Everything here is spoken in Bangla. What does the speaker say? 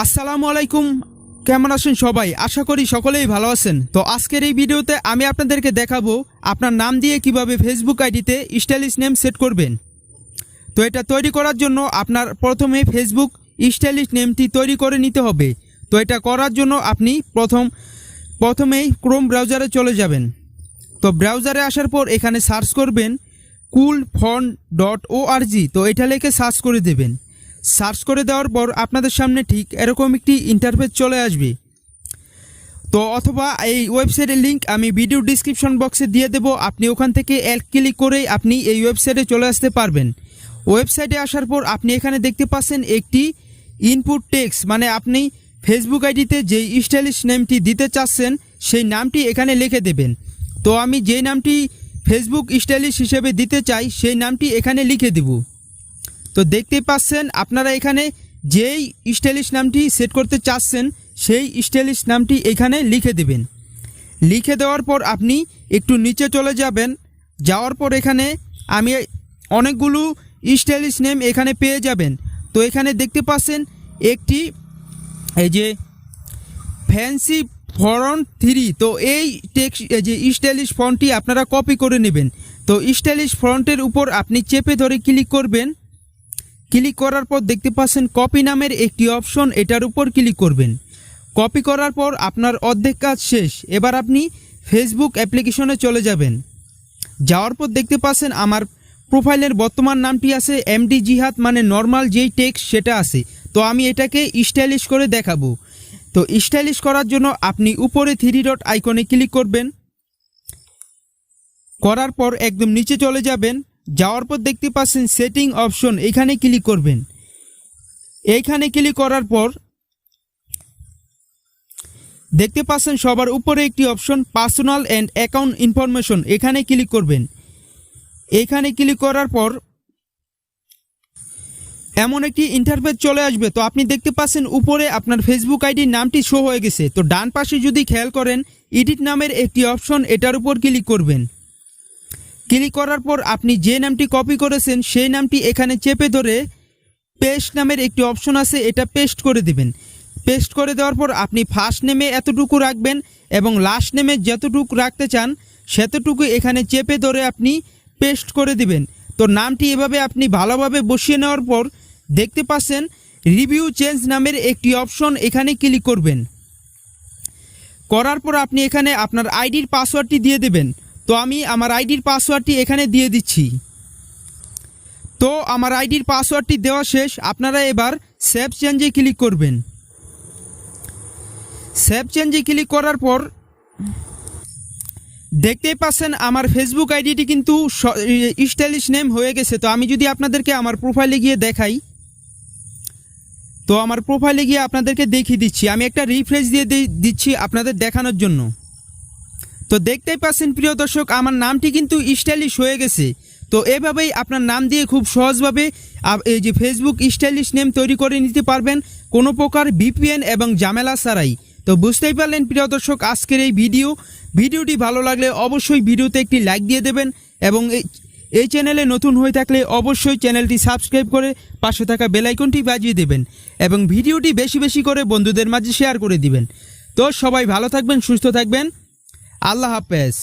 আসসালামু আলাইকুম, কেমন আছেন সবাই? আশা করি সকলেই ভালো আছেন। তো আজকের এই ভিডিওতে আমি আপনাদেরকে দেখাবো আপনার নাম দিয়ে কিভাবে ফেসবুক আইডিতে স্টাইলিশ নেম সেট করবেন। তো এটা তৈরি করার জন্য আপনার প্রথমে ফেসবুক স্টাইলিশ নেমটি তৈরি করে নিতে হবে। তো এটা করার জন্য আপনি প্রথমেই ক্রোম ব্রাউজারে চলে যাবেন। তো ব্রাউজারে আসার পর এখানে সার্চ করবেন coolfont.org। তো এটা লিখে সার্চ করে দেবেন। সার্চ করে দেওয়ার পর আপনাদের সামনে ঠিক এরকম একটি ইন্টারফেস চলে আসবে। তো অথবা এই ওয়েবসাইটের লিঙ্ক আমি ভিডিও ডিসক্রিপশন বক্সে দিয়ে দেব, আপনি ওখান থেকে এক ক্লিক করেই আপনি এই ওয়েবসাইটে চলে আসতে পারবেন। ওয়েবসাইটে আসার পর আপনি এখানে দেখতে পাচ্ছেন একটি ইনপুট টেক্সট, মানে আপনি ফেসবুক আইডিতে যেই স্টাইলিশ নেমটি দিতে চাচ্ছেন সেই নামটি এখানে লিখে দেবেন। তো আমি যেই নামটি ফেসবুক স্টাইলিশ হিসেবে দিতে চাই সেই নামটি এখানে লিখে দেব। তো দেখতেই পাচ্ছেন আপনারা এখানে যেই স্টাইলিশ নামটি সেট করতে চাচ্ছেন সেই স্টাইলিশ নামটি এখানে লিখে দেবেন। লিখে দেওয়ার পর আপনি একটু নিচে চলে যাবেন। যাওয়ার পর এখানে আমি অনেকগুলো স্টাইলিশ নেম এখানে পেয়ে যাবেন। তো এখানে দেখতে পাচ্ছেন একটি এই যে ফ্যান্সি ফন্ট 3। তো এই টেক্সট যে স্টাইলিশ ফন্টটি আপনারা কপি করে নেবেন। তো স্টাইলিশ ফন্টের উপর আপনি চেপে ধরে ক্লিক করবেন। ক্লিক করার পর দেখতে পাচ্ছেন কপি নামের একটি অপশন, এটার উপর ক্লিক করবেন। কপি করার পর আপনার অর্ধেক কাজ শেষ। এবার আপনি ফেসবুক অ্যাপ্লিকেশনে চলে যাবেন। যাওয়ার পর দেখতে পাচ্ছেন আমার প্রোফাইলের বর্তমান নামটি আছে এমডি জিহাদ, মানে নর্মাল যেই টেক্সট সেটা আছে। তো আমি এটাকে স্টাইলিশ করে দেখাবো। তো স্টাইলিশ করার জন্য আপনি উপরে 3 ডট আইকনে ক্লিক করবেন। করার পর একদম নিচে চলে যাবেন। যাওয়ার পর দেখতে পাচ্ছেন সেটিং অপশন, এখানে ক্লিক করবেন। এইখানে ক্লিক করার পর দেখতে পাচ্ছেন সবার উপরে একটি option personal and account information, এখানে ক্লিক করবেন। এখানে ক্লিক করার পর এমন একটি ইন্টারফেস চলে আসবে। তো আপনি দেখতে পাচ্ছেন উপরে আপনার ফেসবুক আইডির নামটি শো হয়ে গেছে। তো ডান পাশে যদি খেয়াল করেন এডিট নামের একটি অপশন, এটার উপর ক্লিক করবেন। ক্লিক করার পর আপনি যে নামটি কপি করেছেন সেই নামটি এখানে চেপে ধরে পেস্ট নামের একটি অপশন আছে, এটা পেস্ট করে দিবেন। পেস্ট করে দেওয়ার পর আপনি ফার্স্ট নেমে এতটুকু রাখবেন এবং লাস্ট নেমে যতটুকু রাখতে চান সেতটুকু এখানে চেপে ধরে আপনি পেস্ট করে দিবেন। তো নামটি এভাবে আপনি ভালোভাবে বসিয়ে নেওয়ার পর দেখতে পাচ্ছেন রিভিউ চেঞ্জ নামের একটি অপশন, এখানে ক্লিক করবেন। করার পর আপনি এখানে আপনার আইডির পাসওয়ার্ডটি দিয়ে দেবেন। তো আমি আমার আইডির পাসওয়ার্ডটি এখানে দিয়ে দিচ্ছি। তো আমার আইডির পাসওয়ার্ডটি দেওয়া শেষ। আপনারা এবার সেভ চেঞ্জে ক্লিক করবেন। সেভ চেঞ্জে ক্লিক করার পর দেখতেই পাচ্ছেন আমার ফেসবুক আইডিটি কিন্তু স্টাইলিশ নেম হয়ে গেছে। তো আমি যদি আপনাদেরকে আমার প্রোফাইলে গিয়ে দেখাই, তো আমার প্রোফাইলে গিয়ে আপনাদেরকে দেখিয়ে দিচ্ছি। আমি একটা রিফ্রেশ দিয়ে দিচ্ছি আপনাদের দেখানোর জন্য। তো দেখতেই পাচ্ছেন প্রিয় দর্শক, আমার নামটি কিন্তু স্টাইলিশ হয়ে গেছে। তো এভাবেই আপনার নাম দিয়ে খুব সহজভাবে এই যে ফেসবুক স্টাইলিশ নেম তৈরি করে নিতে পারবেন কোনো প্রকার ভিপিএন এবং ঝামেলা ছাড়াই। তো বুঝতেই পারলেন প্রিয় দর্শক আজকের এই ভিডিওটি ভালো লাগলে অবশ্যই ভিডিওতে একটি লাইক দিয়ে দেবেন এবং এই চ্যানেলে নতুন হয়ে থাকলে অবশ্যই চ্যানেলটি সাবস্ক্রাইব করে পাশে থাকা বেল আইকনটি বাজিয়ে দেবেন এবং ভিডিওটি বেশি বেশি করে বন্ধুদের মাঝে শেয়ার করে দিবেন। তো সবাই ভালো থাকবেন, সুস্থ থাকবেন। আল্লাহ হাফেজ।